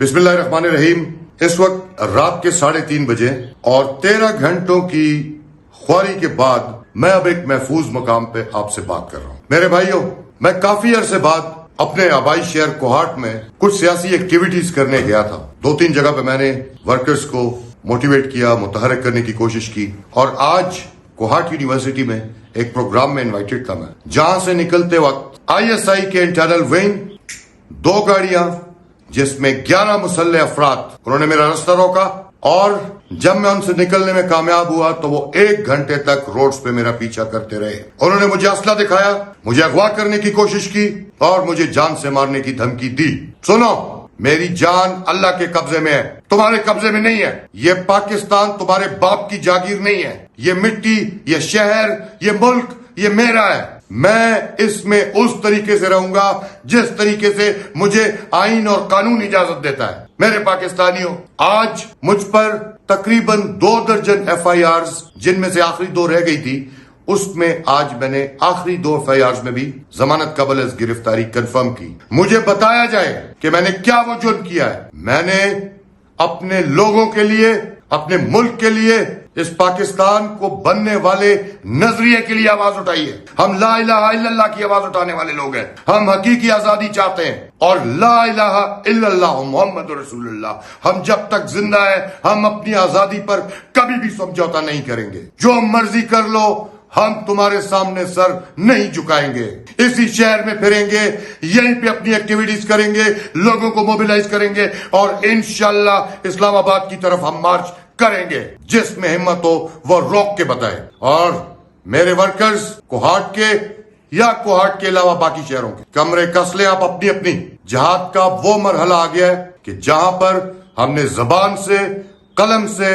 बिस्मिल्लाहिर्रहमानिर्रहीम। इस वक्त रात के 3:30 बजे और 13 घंटों की ख्वारी के बाद मैं अब एक महफूज मकाम पे आपसे बात कर रहा हूँ। मेरे भाइयों, मैं काफी अरसे बाद अपने आबाई शहर कोहाट में कुछ सियासी एक्टिविटीज करने गया था। 2-3 जगह पे मैंने वर्कर्स को मोटिवेट किया, मुतहरिक करने की कोशिश की और आज कोहाट यूनिवर्सिटी में एक प्रोग्राम में इनवाइटेड था मैं, जहां से निकलते वक्त आईएसआई के इंटरनल विंग 2 गाड़ियां जिसमें 11 मुसल्लह अफराद, उन्होंने मेरा रास्ता रोका और जब मैं उनसे निकलने में कामयाब हुआ तो वो 1 घंटे तक रोड्स पे मेरा पीछा करते रहे। उन्होंने मुझे असला दिखाया, मुझे अगवा करने की कोशिश की और मुझे जान से मारने की धमकी दी। सुनो, मेरी जान अल्लाह के कब्जे में है, तुम्हारे कब्जे में नहीं है। ये पाकिस्तान तुम्हारे बाप की जागीर नहीं है। ये मिट्टी, ये शहर, ये मुल्क, ये मेरा है। मैं इसमें उस तरीके से रहूंगा जिस तरीके से मुझे आईन और कानून इजाजत देता है। मेरे पाकिस्तानियों, आज मुझ पर तकरीबन 2 दर्जन FIRs, जिनमें से आखिरी 2 रह गई थी, उसमें आज मैंने आखिरी 2 FIRs में भी जमानत कबल गिरफ्तारी कंफर्म की। मुझे बताया जाए कि मैंने क्या वो जुर्म किया है। मैंने अपने लोगों के लिए, अपने मुल्क के लिए, इस पाकिस्तान को बनने वाले नजरिए के लिए आवाज उठाई है। हम ला इलाहा इल्लल्लाह की आवाज उठाने वाले लोग हैं। हम हकीकी आजादी चाहते हैं और ला इलाहा इल्लल्लाह मुहम्मद रसूलुल्लाह। हम जब तक जिंदा है हम अपनी आजादी पर कभी भी समझौता नहीं करेंगे। जो मर्जी कर लो, हम तुम्हारे सामने सर नहीं झुकाएंगे। इसी शहर में फिरेंगे, यहीं पे अपनी एक्टिविटीज करेंगे, लोगों को मोबिलाइज करेंगे और इंशाल्लाह इस्लामाबाद की तरफ हम मार्च करेंगे। जिसमें हिम्मत हो वो रोक के बताए। और मेरे वर्कर्स कोहाट के या कोहाट के अलावा बाकी शहरों के कमरे कस ले आप अपनी अपनी। जिहाद का वो मरहला आ गया है कि जहां पर हमने जबान से, कलम से,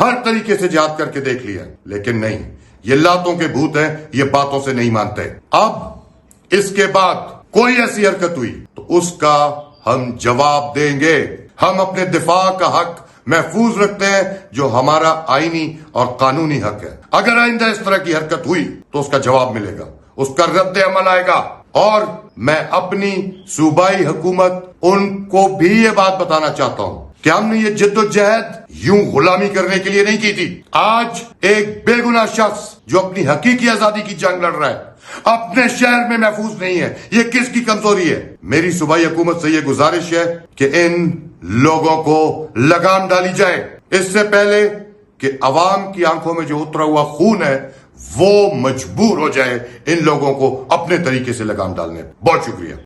हर तरीके से जिहाद करके देख लिया, लेकिन नहीं, ये लातों के भूत हैं, ये बातों से नहीं मानते। अब इसके बाद कोई ऐसी हरकत हुई तो उसका हम जवाब देंगे। हम अपने दिफा का हक महफूज रखते हैं जो हमारा आईनी और कानूनी हक है। अगर आइंदा इस तरह की हरकत हुई तो उसका जवाब मिलेगा, उसका रद्द अमल आएगा। और मैं अपनी सूबाई हुकूमत उनको भी ये बात बताना चाहता हूं कि हमने ये जिद्दोजहद यूं गुलामी करने के लिए नहीं की थी। आज एक बेगुनाह शख्स जो अपनी हकीकी आजादी की जंग लड़ रहा है, अपने शहर में महफूज नहीं है। ये किसकी कमजोरी है? मेरी सूबाई हुकूमत से ये गुजारिश है कि इन लोगों को लगाम डाली जाए, इससे पहले कि अवाम की आंखों में जो उतरा हुआ खून है वो मजबूर हो जाए इन लोगों को अपने तरीके से लगाम डालने। बहुत शुक्रिया।